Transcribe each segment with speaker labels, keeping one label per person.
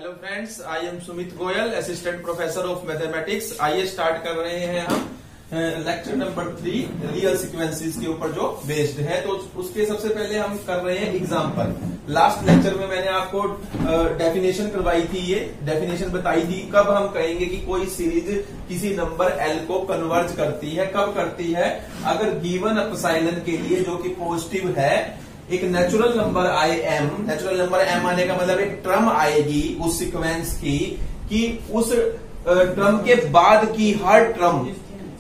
Speaker 1: Hello friends, I am Sumit Goyal, assistant professor of mathematics. आइए start कर रहे हैं हम लेक्चर नंबर 3 रियल सीक्वेंसेस के ऊपर जो बेस्ड है। तो उसके सबसे पहले हम कर रहे हैं एग्जांपल। लास्ट लेक्चर में मैंने आपको डेफिनेशन करवाई थी, ये डेफिनेशन बताई थी कब हम कहेंगे कि कोई सीरीज किसी नंबर एल को कन्वर्ज करती है। कब करती है? अगर गिवन एप्सिलॉन के लिए जो कि पॉजिटिव है, एक नेचुरल नंबर आए एम, नेचुरल नंबर एम आने का मतलब एक टर्म आएगी उस सीक्वेंस की कि उस टर्म के बाद की हर टर्म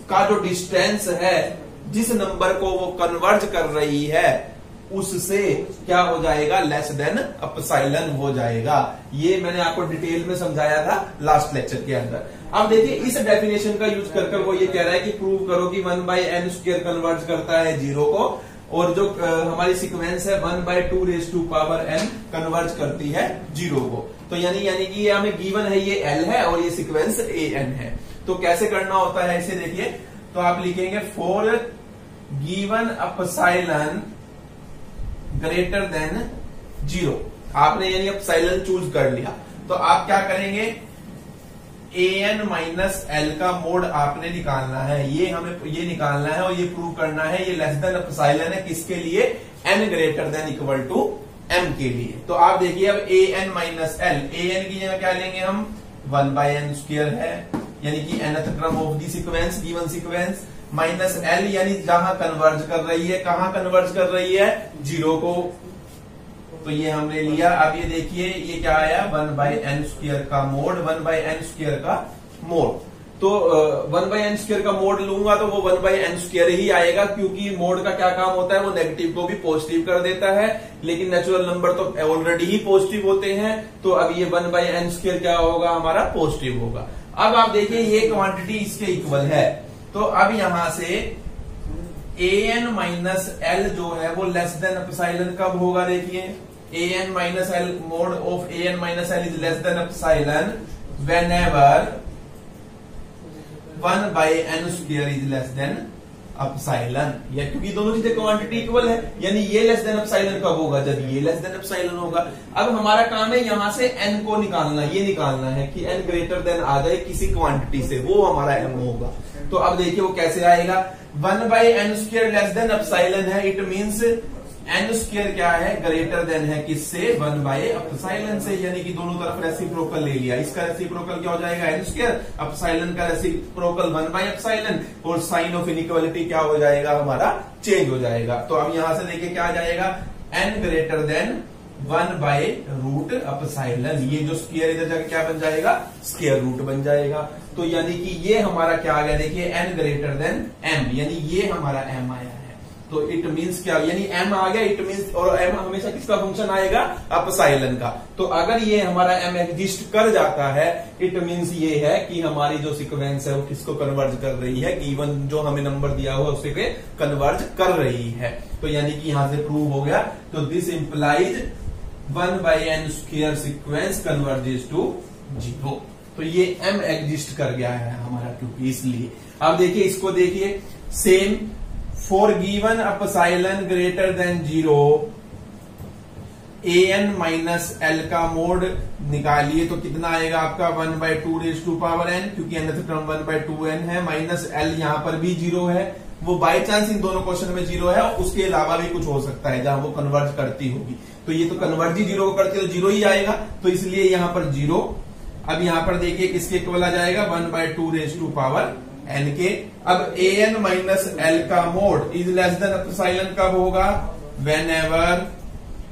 Speaker 1: का जो डिस्टेंस है जिस नंबर को वो कन्वर्ज कर रही है उससे क्या हो जाएगा, लेस देन एप्सिलॉन हो जाएगा। ये मैंने आपको डिटेल में समझाया था लास्ट लेक्चर के अंदर। अब देखिए इस डेफिनेशन का यूज कर वो ये कह रहा है कि प्रूव करो कि 1/n² कन्वर्ज करता है 0 को, और जो हमारी सीक्वेंस है 1/2n कन्वर्ज करती है 0 को। तो यानी कि ये हमें गिवन है, ये L है और ये सीक्वेंस an है। तो कैसे करना होता है इसे देखिए, तो आप लिखेंगे for given epsilon greater than 0। आपने यानी एप्सिलॉन चूज कर लिया, तो आप क्या करेंगे, an माइनस एल का मोड आपने निकालना है। ये हमें ये निकालना है और ये प्रूव करना है ये लेस देन एप्सिलॉन है किसके लिए, n greater than equal to m के लिए। तो आप देखिए अब an माइनस एल, an की जगह क्या लेंगे हम, 1/n² है यानी कि nth term of the sequence, given sequence, minus L यानी जहां कन्वर्ज कर रही है, कहां कन्वर्ज कर रही है, 0 को। तो ये हमने लिया। अब ये देखिए ये क्या आया, 1/n² का मोड, 1/n² का मोड। तो 1/n² का मोड लूंगा तो वो 1/n² ही आएगा, क्योंकि मोड का क्या काम होता है, वो नेगेटिव को भी पॉजिटिव कर देता है। लेकिन नेचुरल नंबर तो ऑलरेडी ही पॉजिटिव होते हैं, तो अब ये 1/n² क्या होगा, हमारा पॉजिटिव होगा। अब आप देखिए ये क्वांटिटी इसके इक्वल है, तो अब यहां से an माइनस एल जो है वो लेस देन एप्सिलॉन कब होगा, देखिए an minus L, mode of an minus L is less than epsilon whenever 1/n² is less than epsilon. या क्योंकि दोनों चीजें क्वांटिटी इक्वल है, यानी ये लेस देन एप्सिलॉन कब होगा, जब ये लेस देन एप्सिलॉन होगा। अब हमारा काम है यहां से n को निकालना, ये निकालना है कि n ग्रेटर देन आ जाए किसी क्वांटिटी से, वो हमारा m होगा। तो अब देखिए वो कैसे आएगा, 1/n² लेस देन एप्सिलॉन है, इट मींस n² क्या है, ग्रेटर देन है किससे, 1/एप्सिलॉन से, यानी कि दोनों तरफ रेसिप्रोकल ले लिया। इसका रेसिप्रोकल क्या हो जाएगा, n², एप्सिलॉन का रेसिप्रोकल 1/एप्सिलॉन, और साइन ऑफ इनइक्वालिटी क्या हो जाएगा, हमारा चेंज हो जाएगा। तो अब यहां से देखिए क्या आ जाएगा, n ग्रेटर देन 1/√एप्सिलॉन। ये जो स्क्वायर इधर जाकर क्या बन जाएगा, स्क्वायर रूट बन जाएगा। तो यानी कि ये हमारा क्या आ गया, देखिए n ग्रेटर देन m, यानी ये हमारा m आया है। तो इट मींस क्या, यानी m आ गया, इट मींस, और m हमेशा किसका फंक्शन आएगा, एप्सिलॉन का। तो अगर ये हमारा m एग्जिस्ट कर जाता है, इट मींस ये है कि हमारी जो सीक्वेंस है वो किसको कन्वर्ज कर रही है, गिवन जो हमें नंबर दिया हुआ उसे कन्वर्ज कर रही है। तो यानी कि यहां से प्रूव हो गया। तो this implies 1/n² sequence converges to 0। तो ये m एग्जिस्ट कर गया है हमारा, क्योंकि इसलिए। अब देखिए इसको देखिए, same for given epsilon greater than 0 an minus L का मोड निकालिए, तो कितना आएगा आपका, 1/2n, क्योंकि nth टर्म 1/2n है, माइनस एल यहां पर भी 0 है। वो बाय चांस इन दोनों क्वेश्चन में 0 है, उसके अलावा भी कुछ हो सकता है जहां वो कन्वर्ज करती होगी। तो ये तो कन्वर्ज ही 0 को करती है, तो 0 ही आएगा, तो इसलिए यहां पर 0। अब यहां पर देखिए किसके इक्वल आ जाएगा, 1/2n के। अब an माइनस एल का mod is less than epsilon कब होगा, whenever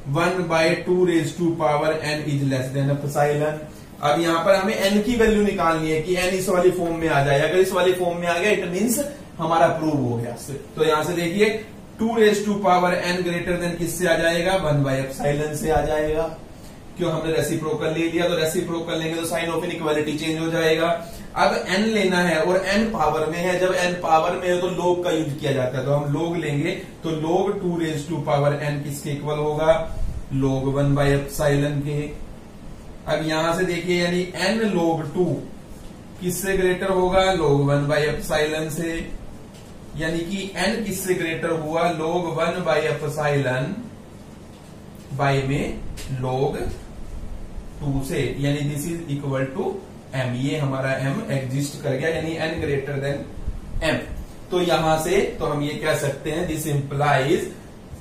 Speaker 1: 1/2n is less than epsilon. अब यहां पर हमें n की वैल्यू निकालनी है कि n इस वाली फॉर्म में आ जाए। अगर इस वाली फॉर्म में आ गया, इट मींस हमारा प्रूव हो गया। तो यहां से देखिए 2n ग्रेटर देन किससे आ जाएगा, 1/एप्सिलॉन से आ जाएगा। क्यों, हमने रेसिप्रोकल ले लिया, तो रेसिप्रोकल लेंगे तो साइन ऑफ इनइक्वालिटी चेंज हो जाएगा। अब n लेना है और n पावर में है, जब n पावर में है तो log का यूज किया जाता है, तो हम log लेंगे, तो log 2n किसके इक्वल होगा, log 1/एप्सिलॉन के। अब यहां से देखिए यानी n log 2 किससे ग्रेटर होगा, log 1/एप्सिलॉन से, यानी कि n किससे ग्रेटर हुआ, log 1/एप्सिलॉन बाय में log 2 से, यानी this is equal to m, ये हमारा m एग्जिस्ट कर गया, यानी n ग्रेटर देन m। तो यहां से तो हम ये कह सकते हैं this implies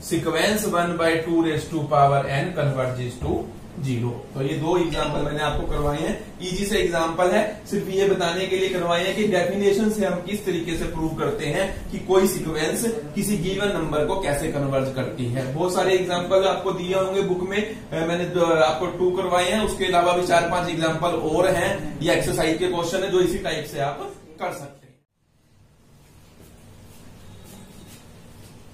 Speaker 1: sequence 1/2n converges to 0। तो ये दो एग्जांपल मैंने आपको करवाए हैं, इजी से एग्जांपल है, सिर्फ ये बताने के लिए करवाए हैं कि डेफिनेशन से हम किस तरीके से प्रूव करते हैं कि कोई सीक्वेंस किसी गिवन नंबर को कैसे कन्वर्ज करती है। बहुत सारे एग्जांपल आपको दिए होंगे बुक में, मैंने आपको 2 करवाए हैं, उसके अलावा भी 4-5 एग्जांपल और हैं, ये एक्सरसाइज के क्वेश्चन है जो इसी टाइप से आप कर सकते हैं।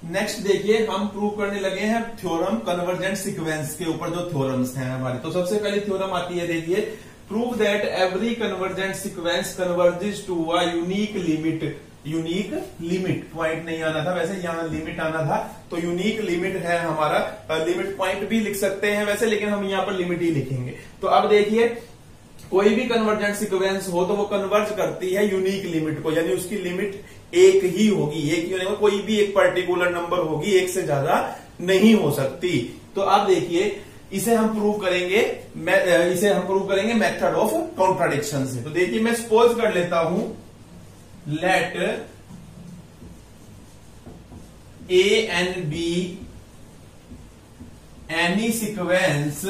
Speaker 1: नेक्स्ट देखिए, हम प्रूव करने लगे हैं थ्योरम कन्वर्जेंट सीक्वेंस के ऊपर, जो थ्योरम्स हैं हमारे। तो सबसे पहले थ्योरम आती है, देखिए, prove that every convergent sequence converges to a unique limit point नहीं आना था, वैसे यहां लिमिट आना था, तो यूनिक लिमिट है हमारा, लिमिट पॉइंट भी लिख सकते हैं वैसे, लेकिन हम यहां पर लिमिट ही लिखेंगे। तो अब देखिए, कोई भी कन्वर्जेंट सीक्वेंस हो तो वो कन्वर्ज करती है यूनिक लिमिट को, यानी उसकी लिमिट एक ही होगी, एक ही होने, कोई भी एक पर्टिकुलर नंबर होगी, एक से ज्यादा नहीं हो सकती। तो आप देखिए, इसे हम प्रूव करेंगे मेथड ऑफ कॉन्ट्राडिक्शन से। तो देखिए, मैं सपोज कर लेता हूं, late A and B any sequence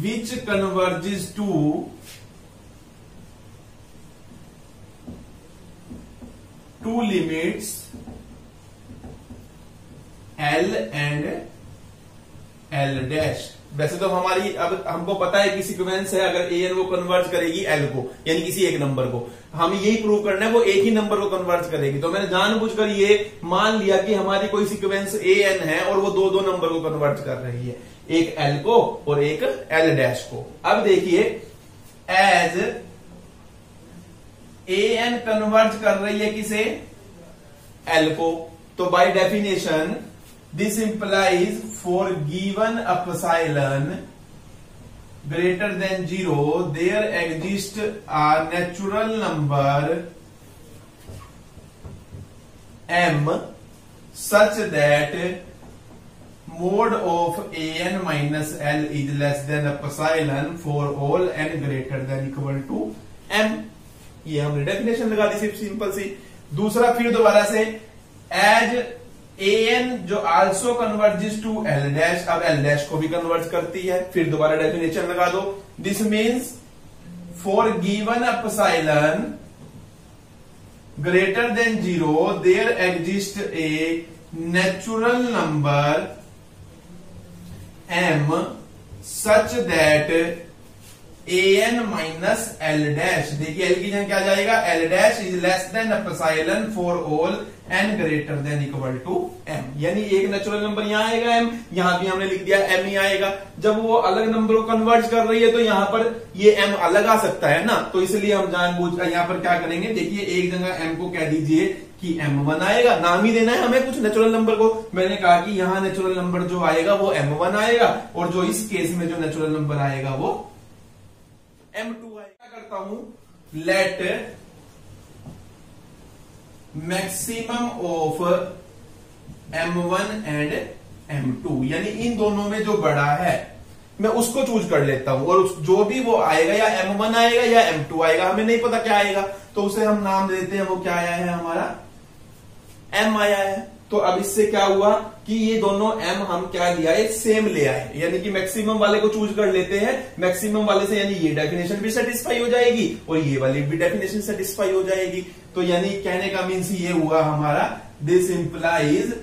Speaker 1: which converges to two limits L and L dash. वैसे तो हमारी अब हमको पता है कि सीक्वेंस है, अगर ए एन वो कन्वर्ज करेगी एल को, यानी किसी एक नंबर को, हम यही प्रूव करना है वो एक ही नंबर को कन्वर्ज करेगी। तो मैंने जानबूझकर ये मान लिया कि हमारी कोई सीक्वेंस ए एन है और वो दो नंबर को कन्वर्ज कर रही है, एक एल को और एक एल डैश को। अब देखिए, एज ए एन कन्वर्ज कर रही है किसे, एल को, तो by definition this implies for given epsilon greater than 0 there exists a natural number m such that mod of an minus l is less than epsilon for all n greater than equal to m। ये हमने definition लगा दी, सिर्फ simple सी। दूसरा, फिर दोबारा से, as an जो also converges to L dash, अब एल डैश को भी कन्वर्ज करती है, फिर दोबारा डेफिनेशन लगा दो। This means for given epsilon greater than 0 there exist a natural number m such that an minus L dash, देखिए एल की जगह क्या जाएगा, L dash is less than epsilon for all n greater than equal to m, यानी एक natural number यहां आएगा m, यहां भी हमने लिख दिया m ही आएगा। जब वो अलग नंबर को कन्वर्ज कर रही है तो यहां पर ये m अलग आ सकता है ना, तो इसलिए हम जानबूझ यहां पर क्या करेंगे, देखिए एक जगह m को कह दीजिए कि m1 आएगा, नाम ही देना है हमें कुछ नेचुरल नंबर को। मैंने कहा कि यहां नेचुरल नंबर जो आएगा वो m1 आएगा, और जो इस केस में जो नेचुरल नंबर आएगा वो m2 आएगा। क्या करता हूं, late maximum of m1 and m2, यानी इन दोनों में जो बड़ा है मैं उसको चूज कर लेता हूं, और जो भी वो आएगा या m1 आएगा या m2 आएगा, हमें नहीं पता क्या आएगा, तो उसे हम नाम देते हैं, वो क्या आया है हमारा m आया है। तो अब इससे क्या हुआ कि ये दोनों m हम क्या लिया है, सेम ले आए, यानी कि मैक्सिमम वाले को चूज कर लेते हैं, मैक्सिमम वाले से, यानी ये डेफिनेशन भी सेटिस्फाई हो जाएगी और ये वाली भी डेफिनेशन सेटिस्फाई हो जाएगी। तो यानी कहने का मीन्स ये हुआ हमारा, this implies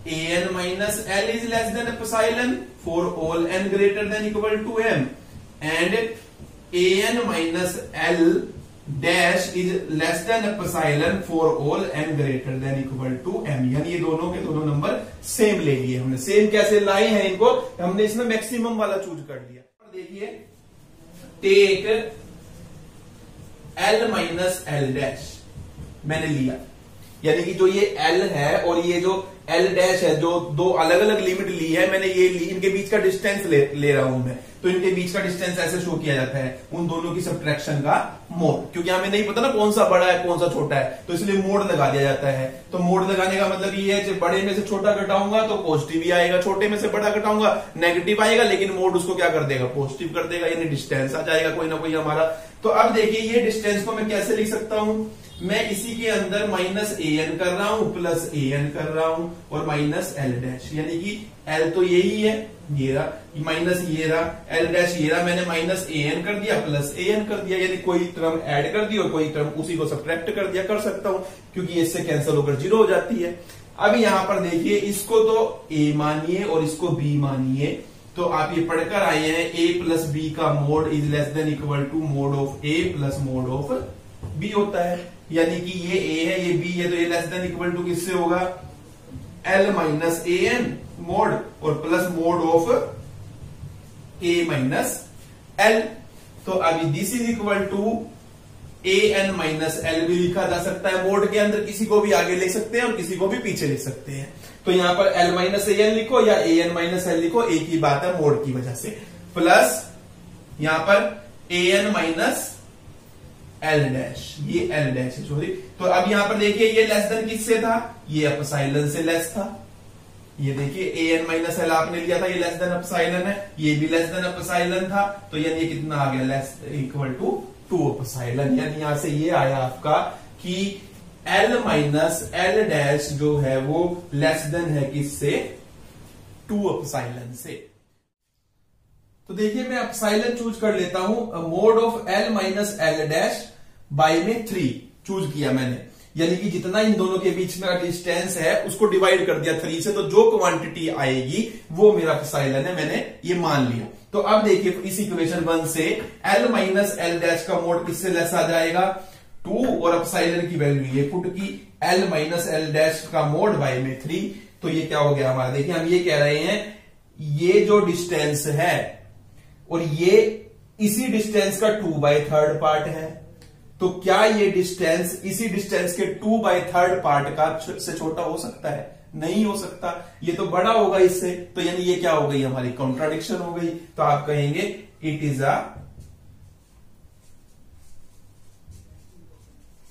Speaker 1: an minus L is less than epsilon for all n greater than equal to m, and an minus L dash is less than epsilon for all n greater than equal to m, यानी ये दोनों के दोनों number same ले लिए हमने। Same कैसे लाए हैं इनको, हमने इसमें मैक्सिमम वाला चूज कर लिया। देखिए, take l minus L dash मैंने लिया, यानी कि जो ये l है और ये जो एल डैश है, जो दो अलग अलग लिमिट ली है मैंने, ये ली, इनके बीच का डिस्टेंस ले रहा हूं मैं, तो इनके बीच का डिस्टेंस ऐसे शो किया जाता है, उन दोनों की सब्ट्रैक्शन का मोड, क्योंकि हमें नहीं पता ना कौन सा बड़ा है कौन सा छोटा है, तो इसलिए मोड लगा दिया जाता है। तो मोड लगाने का मतलब ये है, जब बड़े में से छोटा घटाऊंगा तो पॉजिटिव ही आएगा, छोटे में से बड़ा घटाऊंगा नेगेटिव आएगा, लेकिन मोड उसको क्या कर देगा, पॉजिटिव कर देगा, यानी डिस्टेंस आ जाएगा कोई ना कोई हमारा। तो अब देखिए ये डिस्टेंस को मैं कैसे लिख सकता हूं, मैं इसी के अंदर माइनस an कर रहा हूं, प्लस an कर रहा हूं, और माइनस l डैश, यानी कि l तो यही है, ये रहा, माइनस ये रहा, l डैश ये रहा, मैंने माइनस an कर दिया, प्लस an कर दिया, यानी कोई टर्म ऐड कर दी और कोई टर्म उसी को सब्ट्रैक्ट कर दिया, कर सकता हूं, क्योंकि इससे कैंसिल होकर 0 हो जाती है। अब यहां पर देखिए, इसको तो a मानिए और इसको b मानिए, तो आप ये पढ़कर आए हैं a प्लस बी का mod is less than equal to mod of a plus mod of b होता है, यानी कि ये a है ये b है, तो ये लेस देन इक्वल टू किससे होगा, l माइनस an मोड और plus mod of a minus l। तो अभी this is equal to an minus l भी लिखा जा सकता है मोड के अंदर, किसी को भी आगे लिख सकते हैं और किसी को भी पीछे लिख सकते हैं। तो यहां पर l माइनस an लिखो या an माइनस l लिखो, एक ही बात है मोड की वजह से, प्लस यहां पर an माइनस एल डैश, ये एल डैश है सॉरी। तो अब यहां पर देखिए ये लेस देन किससे था, ये एप्सिलॉन से लेस था, ये देखिए an माइनस एल आपने लिया था, ये लेस देन एप्सिलॉन है, ये भी लेस देन एप्सिलॉन था, तो यानी कितना आ गया, लेस इक्वल टू 2 एप्सिलॉन, यानी यहां से ये आया आपका कि l माइनस एल डैश जो है वो लेस देन है किससे, 2 एप्सिलॉन से। तो देखिए मैं एप्सिलॉन चूज कर लेता हूं, mode of l minus L dash by में 3 चूज किया मैंने, यानी कि जितना इन दोनों के बीच में डिस्टेंस है उसको डिवाइड कर दिया 3 से, तो जो क्वांटिटी आएगी वो मेरा एप्सिलॉन है, मैंने ये मान लिया। तो अब देखिए इस इक्वेशन 1 से l माइनस एल डैश का मोड किससे लेस आ जाएगा, 2, और एप्सिलॉन की वैल्यू ये पुट की, l माइनस एल डैश का मोड बाय में 3, तो ये क्या हो गया हमारा, देखिए हम ये कह रहे हैं ये जो डिस्टेंस है और ये इसी डिस्टेंस का 2/3 पार्ट है, तो क्या ये डिस्टेंस इसी डिस्टेंस के 2/3 पार्ट का से छोटा हो सकता है, नहीं हो सकता, ये तो बड़ा होगा इससे, तो यानी ये क्या हो गई हमारी कॉन्ट्राडिक्शन हो गई। तो आप कहेंगे इट इज अ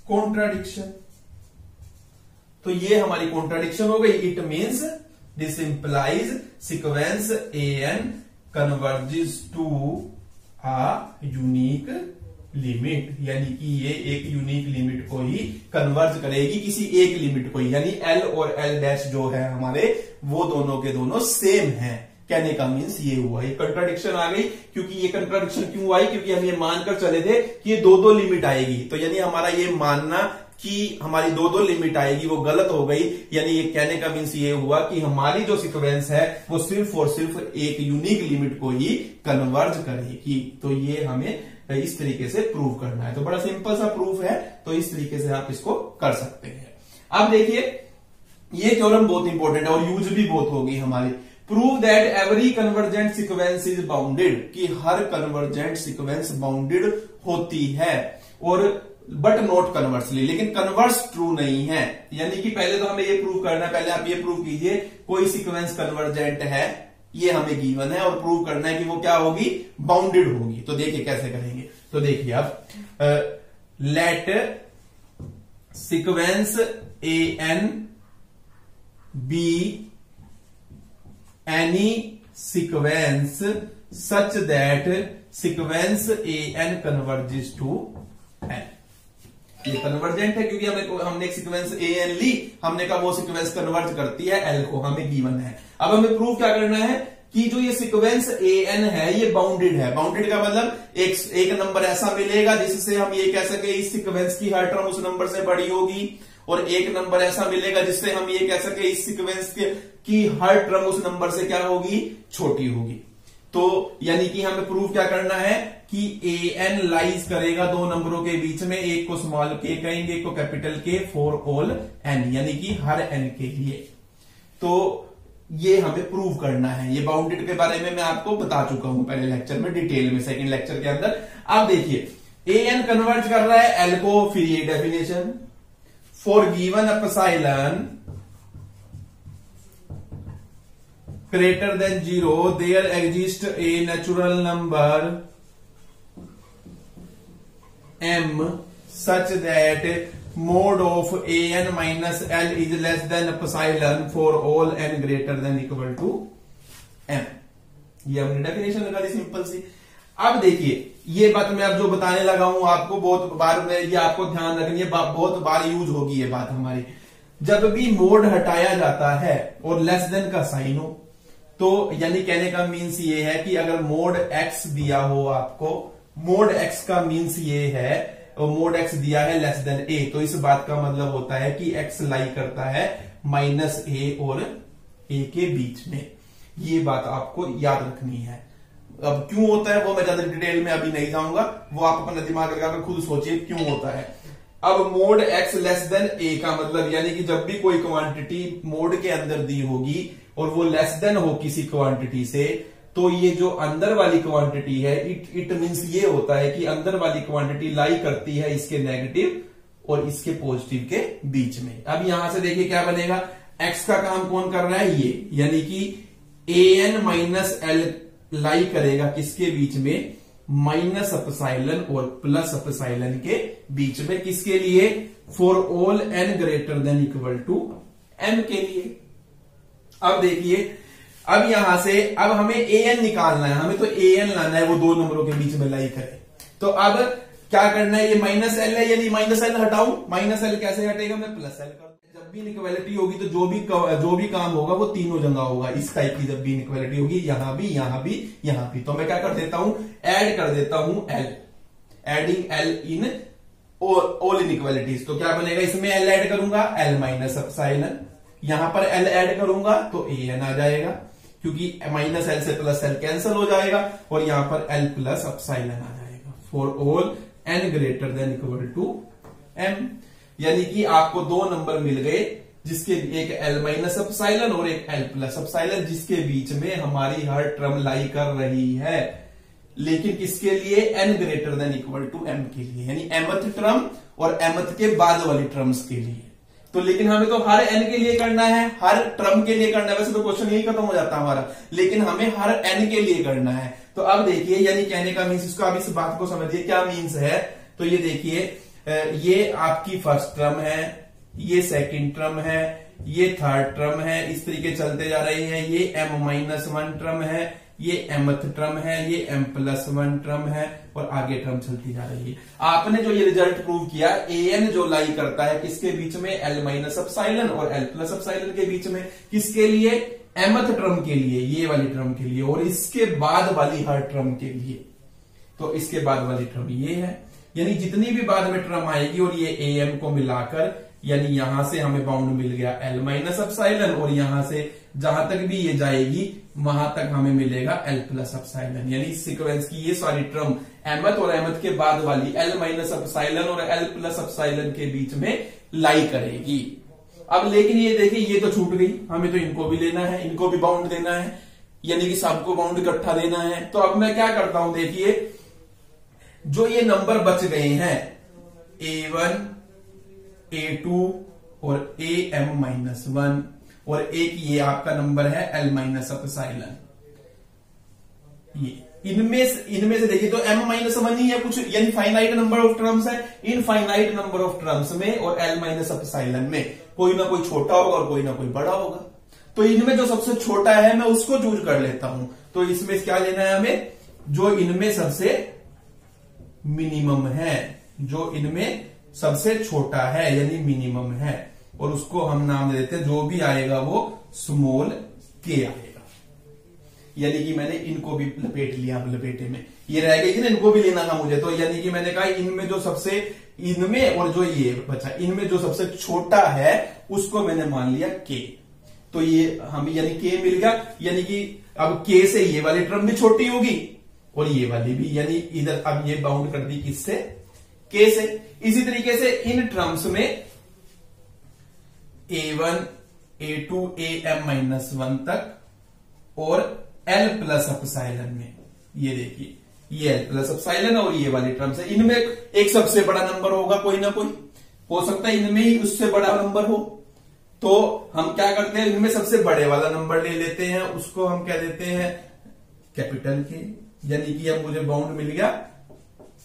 Speaker 1: कॉन्ट्राडिक्शन, तो ये हमारी कॉन्ट्राडिक्शन हो गई। It means this implies sequence an converges to a unique limit, यानी कि ये एक यूनिक लिमिट को ही कन्वर्ज करेगी, किसी एक लिमिट को ही, यानी l और l डैश जो है हमारे वो दोनों के दोनों सेम हैं। कहने का मीन्स ये हुआ, ये कंट्राडिक्शन आ गई। क्योंकि ये कंट्राडिक्शन क्यों आई, क्योंकि हम ये मानकर चले थे कि ये दो लिमिट आएगी, तो यानी हमारा ये मानना कि हमारी दो लिमिट आएगी वो गलत हो गई। यानी ये कहने का मीन्स ये हुआ कि हमारी जो सीक्वेंस है वो सिर्फ और सिर्फ एक यूनिक लिमिट को ही कन्वर्ज करेगी। तो ये हमें इस तरीके से प्रूव करना है, तो बड़ा सिंपल सा प्रूफ है, तो इस तरीके से आप इसको कर सकते हैं। अब देखिए ये थ्योरम बहुत इंपॉर्टेंट है और यूज भी बहुत होगी हमारी। Prove that every convergent sequence is bounded, कि हर कन्वर्जेंट सीक्वेंस बाउंडेड होती है, और बट नॉट कन्वर्सली, लेकिन कन्वर्स ट्रू नहीं है। यानी कि पहले तो हमें ये प्रूव करना है, पहले आप ये प्रूव कीजिए कोई सीक्वेंस कन्वर्जेंट है, ये हमें गिवन है, और प्रूव करना है कि वो क्या होगी, बाउंडेड होगी। तो देखिए कैसे करेंगे, तो देखिए अब let sequence an be any sequence such that sequence an converges to n। ये कन्वर्जेंट है क्योंकि हमने एक सीक्वेंस an ली, हमने कहा वो सीक्वेंस कन्वर्ज करती है l को, हमें गिवन है। अब हमें प्रूव क्या करना है कि जो ये सीक्वेंस an है ये बाउंडेड है। बाउंडेड का मतलब एक नंबर ऐसा मिलेगा जिससे हम ये कह सके इस सीक्वेंस की हर टर्म उस नंबर से बड़ी होगी, और एक नंबर ऐसा मिलेगा जिससे हम ये कह सके इस सीक्वेंस की हर टर्म उस नंबर से क्या होगी, छोटी होगी। तो यानी कि हमें प्रूव क्या करना है कि an लाइज करेगा दो नंबरों के बीच में, एक को स्मॉल k कहेंगे, एक को capital K, for all n, यानी कि हर n के लिए। तो ये हमें प्रूव करना है। ये बाउंडेड के बारे में मैं आपको बता चुका हूं पहले लेक्चर में डिटेल में, सेकंड लेक्चर के अंदर। अब देखिए an कन्वर्ट कर रहा है l को, फिर ये definition for given epsilon greater than 0 there exists a natural number m such that mod of an minus l is less than epsilon for all n greater than equal to m। ये हमने definition लगा दी simple सी। अब देखिए ये बात मैं अब जो बताने लगा हूं आपको बहुत बार में, ये आपको ध्यान रखनी है, बहुत बार यूज होगी ये बात हमारी। जब भी मोड हटाया जाता है और लेस देन का साइन हो, तो यानी कहने का मीन्स ये है कि अगर मोड एक्स दिया हो आपको, मोड एक्स का मीन्स ये है, और मोड एक्स दिया है लेस देन ए, तो इस बात का मतलब होता है कि एक्स लाई करता है माइनस ए और ए के बीच में। ये बात आपको याद रखनी है। अब क्यों होता है वो मैं ज्यादा डिटेल में अभी नहीं जाऊंगा, वो आप अपना दिमाग लगाकर खुद सोचिए क्यों होता है। अब मोड एक्स लेस देन ए का मतलब यानी कि जब भी कोई क्वांटिटी मोड के अंदर दी होगी और वो लेस देन हो किसी क्वांटिटी से, तो ये जो अंदर वाली क्वांटिटी है इट मींस ये होता है कि अंदर वाली क्वांटिटी लाई करती है इसके नेगेटिव और इसके पॉजिटिव के बीच में। अब यहां से देखिए क्या बनेगा, एक्स का काम कौन कर रहा है, ये यानी कि A N minus L lie करेगा किसके बीच में, माइनस एप्सिलॉन और प्लस एप्सिलॉन के बीच में। किसके लिए, for all N greater than equal to M के लिए। अब देखिए अब यहां से अब हमें ए एन निकालना है, हमें तो ए एन लाना है, वो दो नंबरों के बीच में लाई करे। तो अब क्या करना है, ये माइनस एल है, यानी माइनस एल हटाऊं, माइनस एल कैसे हटेगा, मैं प्लस एल कर। जब भी इनइक्वालिटी होगी तो जो भी काम होगा वो तीनों जगह होगा। इस टाइप की जब भी इनइक्वालिटी होगी, यहां भी यहां भी यहां भी, तो मैं क्या कर देता हूं, ऐड कर देता हूं L, adding L in all inequalities. तो क्या बनेगा, इसमें एल ऐड करूंगा एल माइनस एप्सिलॉन, यहां पर एल ऐड करूंगा तो ए एन आ जाएगा, क्योंकि माइनस एल से प्लस एल कैंसिल हो जाएगा और यहां पर एल प्लस एप्सिलॉन आ जाएगा for all N greater than equal to M. यानी कि आपको दो नंबर मिल गए जिसके एक एल माइनस एप्सिलॉन और एक एल प्लस एप्सिलॉन, जिसके बीच में हमारी हर टर्म लाई कर रही है, लेकिन किसके लिए, N greater than equal to M के लिए, यानी एमथ टर्म और एमथ के बाद वाली टर्म्स के लिए। तो लेकिन हमें तो हर एन के लिए करना है, हर टर्म के लिए करना है, वैसे तो क्वेश्चन यही खत्म हो जाता है हमारा, लेकिन हमें हर एन के लिए करना है। तो अब देखिए यानी कहने का मीन्स, इसको आप इस बात को समझिए क्या मीन्स है। तो ये देखिए ये आपकी फर्स्ट टर्म है, ये सेकंड टर्म है, ये थर्ड टर्म है, इस तरीके चलते जा रहे हैं। ये एम माइनस वन टर्म है, ये एमथ टर्म है, ये एम प्लस वन टर्म है और आगे टर्म चलती जा रही है। आपने जो ये रिजल्ट प्रूव किया, ए एन जो लाई करता है किसके बीच में, एल माइनस एप्सिलॉन और एल प्लस एप्सिलॉन के बीच में, किसके लिए, एमथ टर्म के लिए, ये वाली टर्म के लिए, और इसके बाद वाली हर टर्म के लिए। तो इसके बाद वाली टर्म ये है, यानी जितनी भी बाद में टर्म आएगी और ये ए एम को मिलाकर, यानी यहां से हमें बाउंड मिल गया एल माइनस एप्सिलॉन और यहां से जहां तक भी ये जाएगी वहां तक हमें मिलेगा एल प्लस एप्सिलॉन। यानी इस सीक्वेंस की ये सारी टर्म एमथ और एमथ के बाद वाली एल माइनस एप्सिलॉन और एल प्लस एप्सिलॉन के बीच में लाई करेगी। अब लेकिन ये देखिए ये तो छूट गई, हमें तो इनको भी लेना है, इनको भी बाउंड देना है, यानी कि सबको बाउंड इकट्ठा देना है। तो अब मैं क्या करता हूं, देखिए जो ये नंबर बच गए हैं A1, A2 और AM माइनस वन, और एक ये आपका नंबर है L माइनस एप्सिलॉन, ये इनमें से देखिए तो M माइनस वन ही है कुछ, यानी फाइनाइट नंबर ऑफ टर्म्स है, इनफाइनाइट नंबर ऑफ टर्म्स में और L माइनस एप्सिलॉन में कोई ना कोई छोटा होगा और कोई ना कोई बड़ा होगा। तो इनमें जो सबसे छोटा है मैं उसको चूज कर लेता हूं। तो इसमें क्या लेना है हमें, जो इनमें सबसे मिनिमम है, जो इनमें सबसे छोटा है यानी मिनिमम है, और उसको हम नाम दे देते हैं, जो भी आएगा वो स्मॉल के आएगा। यानी कि मैंने इनको भी लपेट लिया, लपेटे में ये रह गई थी ना, इनको भी लेना था मुझे। तो यानी कि मैंने कहा इनमें जो सबसे, इनमें और जो ये बचा, इनमें जो सबसे छोटा है उसको मैंने मान लिया के। तो ये हमें यानी के मिल गया, यानी कि अब के से ये वाली टर्म भी छोटी होगी और ये वाली भी, यानी इधर अब ये बाउंड कर दी किससे, के से। इसी तरीके से इन टर्म्स में A1, A2, AM minus one तक और L प्लस एप्सिलॉन में, ये देखिए ये L प्लस एप्सिलॉन और ये वाली टर्म्स है। इनमें एक सबसे बड़ा नंबर होगा, कोई ना कोई हो सकता है इनमें ही उससे बड़ा नंबर हो, तो हम क्या करते हैं, इनमें सबसे बड़े वाला नंबर ले लेते हैं, उसको हम क्या देते हैं कैपिटल के, यानी कि अब मुझे बाउंड मिल गया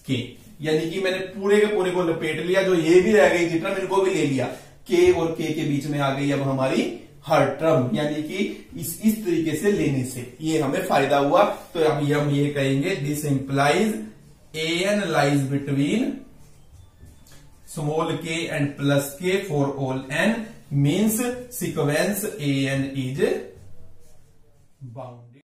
Speaker 1: के, यानी कि मैंने पूरे के पूरे को लपेट लिया, जो ये भी रह गई थी टर्म इनको भी ले लिया, के और के बीच में आ गई अब हमारी हर टर्म, यानी कि इस तरीके से लेने से ये हमें फायदा हुआ। तो अब हम ये कहेंगे this implies an lies between small के एंड प्लस के for all n means sequence an is bounded.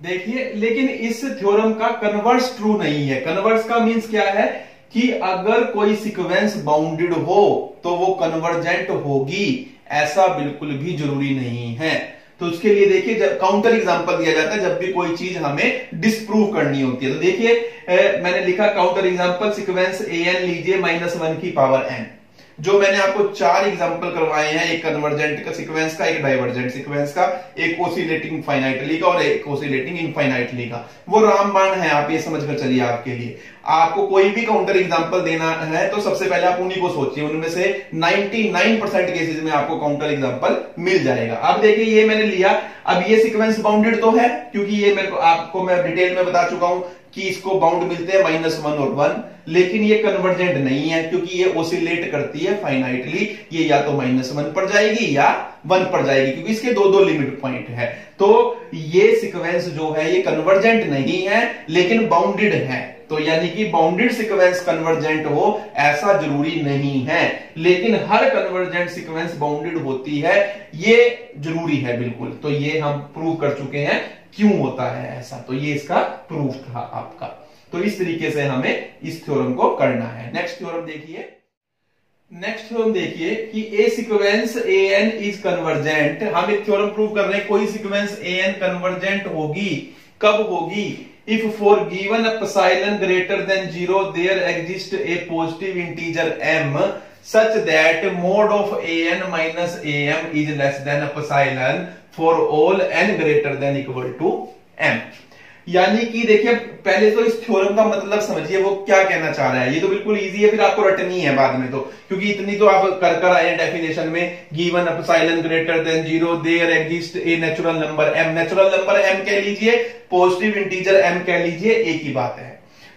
Speaker 1: देखिए, लेकिन इस थ्योरम का कन्वर्स ट्रू नहीं है। कन्वर्स का मीन्स क्या है कि अगर कोई सीक्वेंस बाउंडेड हो तो वो कन्वर्जेंट होगी, ऐसा बिल्कुल भी जरूरी नहीं है। तो उसके लिए देखिए, जब काउंटर एग्जांपल दिया जाता है जब भी कोई चीज हमें डिस्प्रूव करनी होती है। तो देखिए मैंने लिखा काउंटर एग्जांपल सिक्वेंस an लीजिए -1 की पावर n। जो मैंने आपको 4 एग्जांपल करवाए हैं, एक कन्वर्जेंट का सीक्वेंस का, एक डाइवर्जेंट सीक्वेंस का, एक ओसिलेटिंग फाइनाइटली का और एक ओसिलेटिंग इनफाइनाइटली का, वो रामबाण है, आप ये समझकर चलिए। आपके लिए आपको कोई भी काउंटर एग्जांपल देना है तो सबसे पहले आप उन्हीं को सोचिए, उनमें से 99% केसेस में आपको काउंटर एग्जांपल मिल जाएगा। अब देखिए ये मैंने लिया, अब ये सीक्वेंस बाउंडेड तो है, क्योंकि ये मेरे को आपको मैं डिटेल में बता चुका हूं कि इसको बाउंड मिलते हैं -1 और 1, लेकिन ये कन्वर्जेंट नहीं है क्योंकि ये ओसिलेट करती है फाइनाइटली, ये या तो -1 पर जाएगी या 1 पर जाएगी, क्योंकि इसके दो लिमिट पॉइंट है। तो ये सीक्वेंस जो है ये कन्वर्जेंट नहीं है लेकिन बाउंडेड है। तो यानी कि बाउंडेड सीक्वेंस कन्वर्जेंट हो ऐसा जरूरी नहीं है, लेकिन हर कन्वर्जेंट सीक्वेंस बाउंडेड होती है, ये जरूरी है बिल्कुल। तो ये हम प्रूव कर चुके हैं क्यों होता है ऐसा, तो ये इसका प्रूफ था आपका। तो इस तरीके से हमें इस थ्योरम को करना है। नेक्स्ट थ्योरम देखिए, नेक्स्ट थ्योरम देखिए कि ए सीक्वेंस an इज कन्वर्जेंट। हम एक थ्योरम प्रूव कर रहे हैं, कोई सीक्वेंस an कन्वर्जेंट होगी, कब होगी? If for given epsilon greater than 0 there exists a positive integer m such that mod of an minus am is less than epsilon for all n greater than equal to m। यानी कि देखिए पहले तो इस theorem का मतलब समझिए वो क्या कहना चाह रहा है। ये तो बिल्कुल इजी है, फिर आपको रटनी है बाद में, तो क्योंकि इतनी तो आप कर आए डेफिनेशन में, given epsilon greater than 0 there exist a natural number m। Natural number m कह लीजिए, पॉजिटिव इंटीजर m कह लीजिए, एक ही बात है।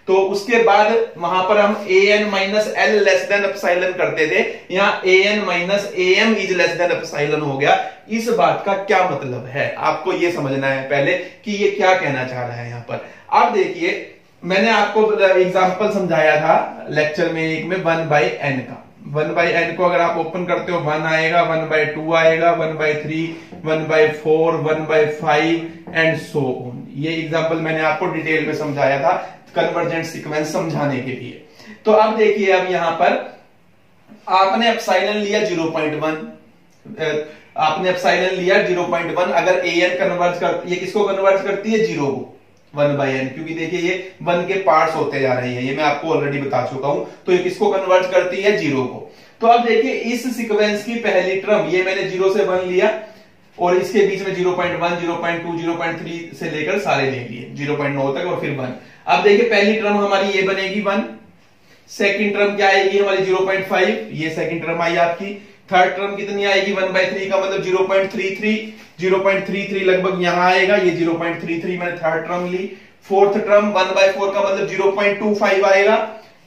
Speaker 1: तो उसके बाद वहां पर हम an minus L less than epsilon करते थे, यहाँ an minus am is less than epsilon हो गया। इस बात का क्या मतलब है आपको ये समझना है पहले कि ये क्या कहना चाह रहा है यहाँ पर। अब देखिए मैंने आपको एग्जांपल समझाया था लेक्चर में एक में 1/n का। 1/n को अगर आप ओपन करते हो 1 आएगा, 1/2 आएगा, 1/3, 1/4, 1/5 एंड सो ऑन। ये एग्जांपल मैंने आपको डिटेल में समझाया था कन्वर्जेंट सीक्वेंस समझाने के लिए। तो अब देखिए, अब यहां पर आपने एप्सिलॉन लिया 0.1, आपने एप्सिलॉन लिया 0.1। अगर an कन्वर्ज कर, ये किसको कन्वर्ज करती है? 0 को, 1/n, क्योंकि देखिए ये 1 के पार्ट्स होते जा रहे हैं, ये मैं आपको ऑलरेडी बता चुका हूं। तो ये किसको कन्वर्ज करती है? 0 को। तो अब देखिए इस सीक्वेंस की पहली टर्म, ये मैंने 0 से 1 लिया और इसके बीच में 0.1, 0.2, 0.3 से लेकर सारे ले लिए 0.9 तक और फिर 1। अब देखिए पहली टर्म हमारी ये बनेगी 1, सेकंड टर्म क्या आएगी हमारी? 0.5, ये सेकंड टर्म आई आपकी। थर्ड टर्म कितनी आएगी? 1/3 का मतलब 0.33, 0.33 लगभग यहां आएगा, ये 0.33 मैंने थर्ड टर्म ली। फोर्थ टर्म 1/4 का मतलब 0.25 आएगा,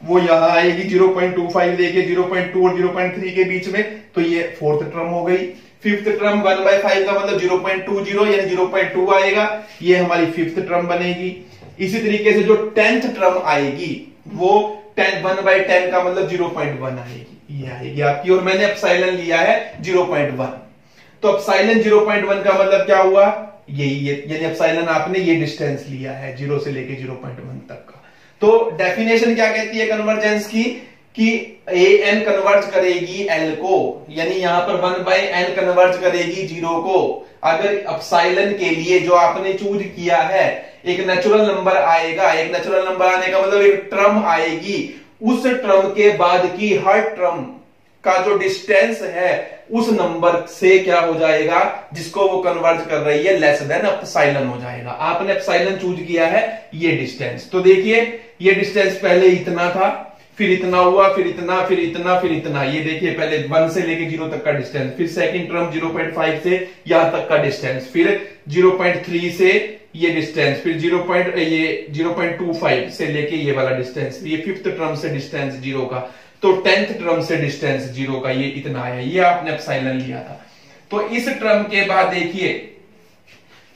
Speaker 1: वो यहां आएगी 0.25 लेके 0.2 और 0.3 के बीच में, तो ये फोर्थ टर्म हो गई। फिफ्थ टर्म 1/5 का मतलब 0.20 यानी 0.2 आएगा, ये हमारी फिफ्थ टर्म बनेगी। इसी तरीके से जो 10th टर्म आएगी वो 1/10 का मतलब 0.1 आएगी, ये आएगी आपकी। और मैंने एप्सिलॉन लिया है 0.1, तो एप्सिलॉन 0.1 का मतलब क्या हुआ? यही, यानी एप्सिलॉन आपने ये डिस्टेंस लिया है 0 से लेके 0.1 तक का। तो डेफिनेशन क्या कहती है कन्वर्जेंस की कि an कन्वर्ज करेगी l को, यानी यहां पर 1/n कन्वर्ज करेगी 0 को। अगर एप्सिलॉन के लिए जो आपने चूज किया है एक नेचुरल नंबर आएगा, एक नेचुरल नंबर आने का मतलब एक टर्म आएगी, उस टर्म के बाद की हर टर्म का जो डिस्टेंस है उस नंबर से क्या हो जाएगा जिसको वो कन्वर्ज कर रही है, लेस देन एप्सिलॉन हो जाएगा। आपने एप्सिलॉन चूज किया है ये डिस्टेंस, तो देखिए ये डिस्टेंस पहले इतना था, फिर इतना हुआ, फिर इतना, फिर इतना, फिर इतना। ये देखिए पहले 1 से लेके 0 तक का डिस्टेंस, फिर सेकंड टर्म 0.5 से यहां तक का डिस्टेंस, फिर 0.3 से ये डिस्टेंस, फिर 0.25 से लेके ये वाला डिस्टेंस, ये फिफ्थ टर्म से डिस्टेंस 0 का, तो 10th टर्म से डिस्टेंस 0 का ये इतना आया। ये आपने एप्सिलॉन लिया था। तो इस टर्म के बाद देखिए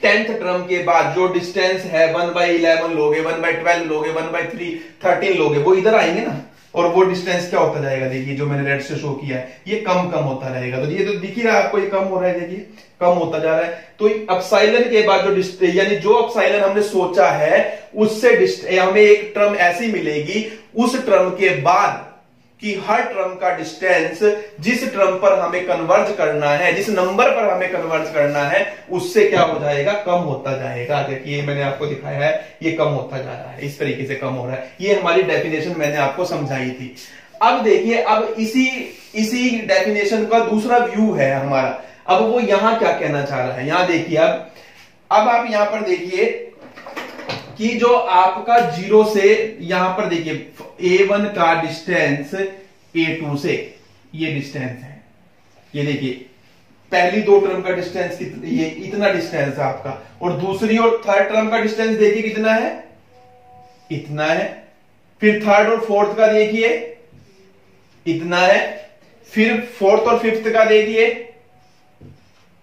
Speaker 1: 10th टर्म के बाद जो डिस्टेंस है 1/11 लोगे, 1/12 लोगे, 1/13 लोगे, वो इधर आएंगे ना, और वो डिस्टेंस क्या होता जाएगा, देखिए जो मैंने रेड से शो किया है, ये कम कम होता रहेगा। तो ये तो दिख ही रहा है आपको, ये कम हो रहा है, देखिए कम होता जा रहा है। तो एप्सिलॉन के बाद जो यानी जो एप्सिलॉन हमने सोचा है उससे हमें एक टर्म ऐसी मिलेगी उस टर्म के बाद कि हर टर्म का डिस्टेंस जिस टर्म पर हमें कन्वर्ज करना है, जिस नंबर पर हमें कन्वर्ज करना है, उससे क्या हो जाएगा, कम होता जाएगा। देखिए मैंने आपको दिखाया है, ये कम होता जा रहा है, इस तरीके से कम हो रहा है। ये हमारी डेफिनेशन मैंने आपको समझाई थी। अब देखिए, अब इसी डेफिनेशन का दूसरा व्यू है हमारा। अब वो यहां क्या कहना चाह रहा है, यहां देखिए। अब आप यहां पर देखिए कि जो आपका 0 से यहां पर देखिए A1 का डिस्टेंस A2 से ये डिस्टेंस है, ये देखिए पहली दो टर्म का डिस्टेंस ये इतना डिस्टेंस है आपका, और दूसरी और थर्ड टर्म का डिस्टेंस देखिए कितना है, इतना है। फिर थर्ड और फोर्थ का देखिए इतना है, फिर फोर्थ और फिफ्थ का देखिए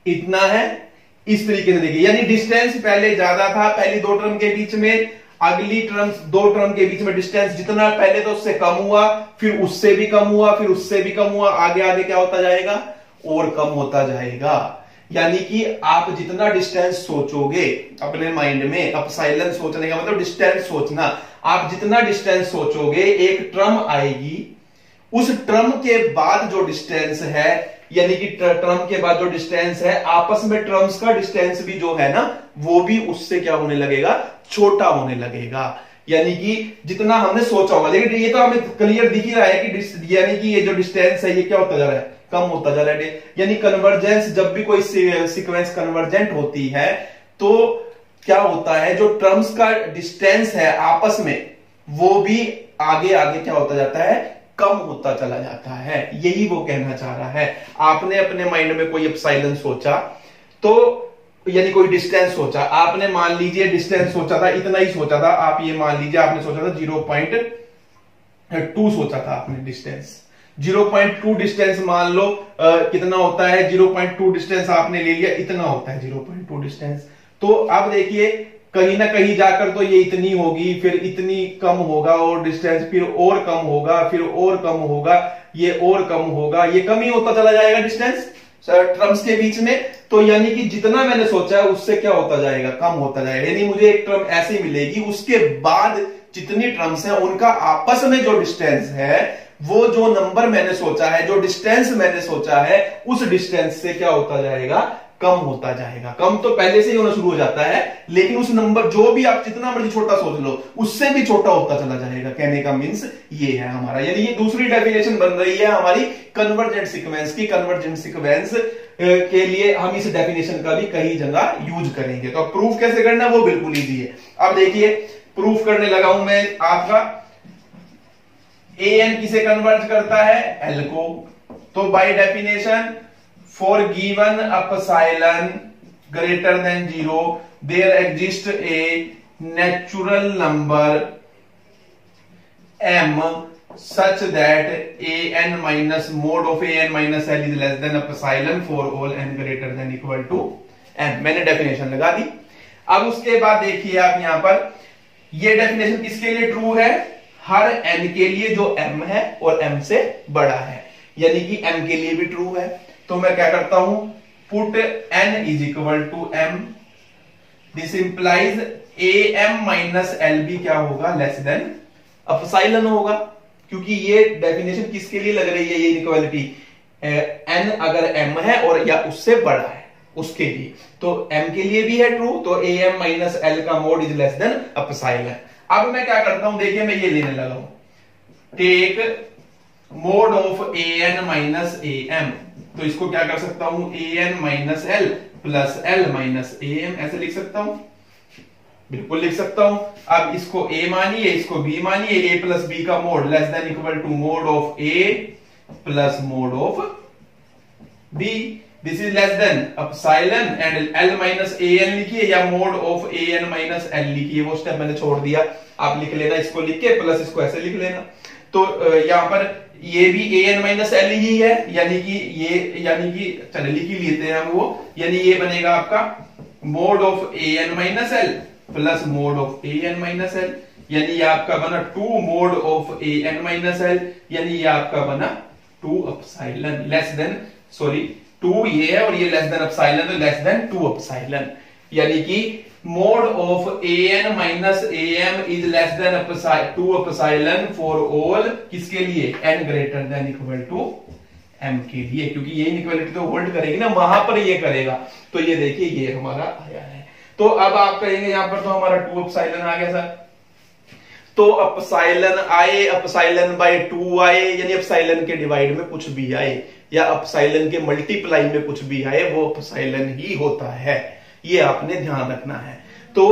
Speaker 1: इतना है। इस तरीके से देखिए, यानी डिस्टेंस पहले ज्यादा था पहली दो टर्म के बीच में, अगली दो टर्म के बीच में डिस्टेंस जितना पहले तो उससे कम हुआ, फिर उससे भी कम हुआ, फिर उससे भी कम हुआ, आगे आगे क्या होता जाएगा, और कम होता जाएगा। यानी कि आप जितना डिस्टेंस सोचोगे अपने माइंड में, एप्सिलॉन सोचने का मतलब डिस्टेंस सोचना, आप जितना डिस्टेंस सोचोगे एक टर्म आएगी, उस टर्म के बाद जो डिस्टेंस है, यानी कि टर्म के बाद जो डिस्टेंस है, आपस में टर्म्स का डिस्टेंस भी जो है ना, वो भी उससे क्या होने लगेगा, छोटा होने लगेगा। यानी कि जितना हमने सोचा होगा, लेकिन ये तो हमें क्लियर दिख ही रहा है कि यानी कि ये जो डिस्टेंस है ये क्या होता जा रहा है, कम होता जा रहा है। यानी कन्वर्जेंस, जब भी कोई सीक्वेंस कन्वर्जेंट होती है तो क्या होता है, जो टर्म्स का डिस्टेंस है आपस में, वो भी आगे आगे क्या होता जाता है, कम होता चला जाता है। यही वो कहना चाह रहा है। आपने अपने माइंड में कोई एप्सिलॉन सोचा, तो यानी कोई डिस्टेंस सोचा, आपने मान लीजिए डिस्टेंस सोचा था, इतना ही सोचा था, आप ये मान लीजिए आपने सोचा था 0.2 सोचा था आपने डिस्टेंस, 0.2 डिस्टेंस मान लो कितना होता है, 0.2 डिस्टेंस आपने ले लिया, इतना होता है 0.2 डिस्टेंस। तो अब देखिए कहीं ना कहीं जाकर तो ये इतनी होगी, फिर इतनी कम होगा और डिस्टेंस, फिर और कम होगा, फिर और कम होगा, ये और कम होगा, ये कम ही होता चला जाएगा डिस्टेंस टर्म्स के बीच में। तो यानी कि जितना मैंने सोचा है उससे क्या होता जाएगा, कम होता जाएगा। यानी मुझे एक टर्म ऐसी मिलेगी, उसके बाद जितनी टर्म्स हैं उनका आपस में जो डिस्टेंस है, वो जो नंबर मैंने सोचा है, जो डिस्टेंस मैंने सोचा है, उस डिस्टेंस से क्या होता जाएगा, कम होता जाएगा। कम तो पहले से ही होना शुरू हो जाता है, लेकिन उस नंबर जो भी आप जितना मर्जी छोटा सोच लो, उससे भी छोटा होता चला जाएगा। कहने का मीन्स ये है हमारा, यानी ये दूसरी डेफिनेशन बन रही है हमारी कन्वर्जेंट सीक्वेंस की। कन्वर्जेंट सीक्वेंस के लिए हम इस डेफिनेशन का भी कई जगह यूज करेंगे। तो अब प्रूफ कैसे करना है वो बिल्कुल ईजी है। अब देखिए प्रूफ करने लगा हूं मैं आपका, an किसे कन्वर्ज करता है, l को। तो by definition for given epsilon greater than 0 there exists a natural number m such that an minus mod of an minus l is less than epsilon for all n greater than equal to m। मैंने definition लगा दी। अब उसके बाद देखिए आप यहां पर, ये डेफिनेशन किसके लिए ट्रू है, हर n के लिए जो m है और m से बड़ा है, यानी कि m के लिए भी ट्रू है। तो मैं क्या करता हूं, put n is equal to m, this implies am minus L भी क्या होगा, लेस देन एप्सिलॉन होगा, क्योंकि ये डेफिनेशन किसके लिए लग रही है, ये इनइक्वालिटी n अगर m है और या उससे बड़ा है उसके लिए, तो m के लिए भी है ट्रू, तो am माइनस एल का mod is less than epsilon. अब मैं क्या करता हूं, देखिए मैं ये लेने लगा हूं, take mod of an minus am, तो इसको क्या कर सकता हूं, an minus L plus L minus am, ऐसे लिख सकता हूं। बिल्कुल लिख सकता हूं। अब इसको a मानिए, इसको b मानिए, a प्लस बी का mod less than equal to mod of a plus mod of b। This is less than epsilon and l minus a n लिखिए या mod of a n minus l लिखिए, वो step मैंने छोड़ दिया, आप लिख लेना इसको लिख के, प्लस इसको ऐसे लिख लेना। तो यहां पर ये भी a n माइनस l ही है, यानी कि चलिए लिख ही लेते हैं हम वो, यानी ये बनेगा आपका mode of a n minus l plus mod of a n minus l, यानी ये आपका बना 2 mode of a n minus l, यानी ये आपका बना 2 एप्सिलॉन लेस देन, सॉरी 2 ये है और ये लेस देन एप्सिलॉन, तो लेस देन 2 एप्सिलॉन, यानी कि mod of an minus am is less than 2 epsilon for all, किसके लिए, n greater than equal to m के लिए, क्योंकि ये इनइक्वालिटी तो होल्ड करेगी ना, वहां पर ये करेगा। तो ये देखिए ये हमारा आया है। तो अब आप कहेंगे यहां पर तो हमारा 2 एप्सिलॉन आ गया सर, तो एप्सिलॉन आए, एप्सिलॉन बाय 2 आए, यानी एप्सिलॉन के डिवाइड में कुछ भी आए या एप्सिलॉन के मल्टीप्लाई में कुछ भी आए वो एप्सिलॉन ही होता है, ये आपने ध्यान रखना है। तो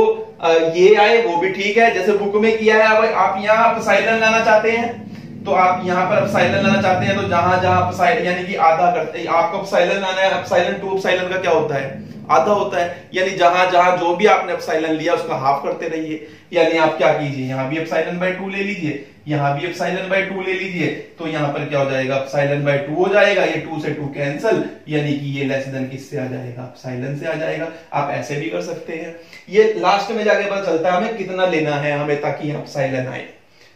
Speaker 1: ये आए वो भी ठीक है, जैसे बुक में किया है। अब आप यहाँ एप्सिलॉन लाना चाहते हैं, तो आप यहाँ पर एप्सिलॉन लाना चाहते हैं, तो जहां जहां एप्सिलॉन यानी कि आधा करते, आपको एप्सिलॉन लाना है, एप्सिलॉन 2 एप्सिलॉन का क्या होता है, आधा होता है, यानी जहां जहां जो भी आपने एप्सिलॉन लिया उसका हाफ करते रहिए। यानी आप क्या कीजिए, यहां भी एप्सिलॉन बाय 2 ले लीजिए, यहां भी एप्सिलॉन बाय 2 ले लीजिए, तो यहां पर क्या हो जाएगा, एप्सिलॉन बाय 2 हो जाएगा, ये 2 से 2 कैंसिल, यानी कि ये लेस देन किससे आ जाएगा, एप्सिलॉन से आ जाएगा। आप ऐसे भी कर सकते हैं, ये लास्ट में जाके पता चलता है हमें कितना लेना है हमें ताकि एप्सिलॉन आए,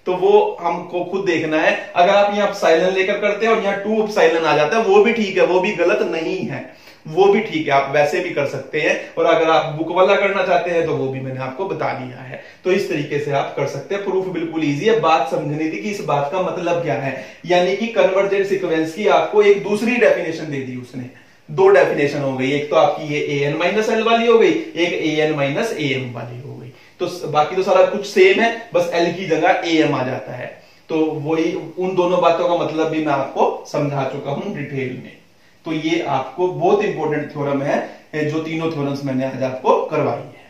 Speaker 1: तो वो हमको खुद देखना है। अगर आप यहाँ एप्सिलॉन लेकर करते हैं और यहाँ 2 एप्सिलॉन आ जाता है, वो भी ठीक है, वो भी गलत नहीं है, वो भी ठीक है, आप वैसे भी कर सकते हैं। और अगर आप बुक वाला करना चाहते हैं तो वो भी मैंने आपको बता दिया है। तो इस तरीके से आप कर सकते हैं, प्रूफ बिल्कुल इजी है। बात समझनी थी कि इस बात का मतलब क्या है, यानी कि कन्वर्जेंट सीक्वेंस की आपको एक दूसरी डेफिनेशन दे दी उसने, 2 डेफिनेशन हो गई, एक तो आपकी ये an माइनस l वाली हो गई, एक an माइनस am वाली हो गई। तो बाकी तो सारा कुछ सेम है, बस l की जगह am आ जाता है। तो वही उन दोनों बातों का मतलब भी मैं आपको समझा चुका हूं डिटेल में। तो ये आपको बहुत इंपॉर्टेंट थ्योरम है, जो तीनों थ्योरम्स मैंने आज आपको करवाई है।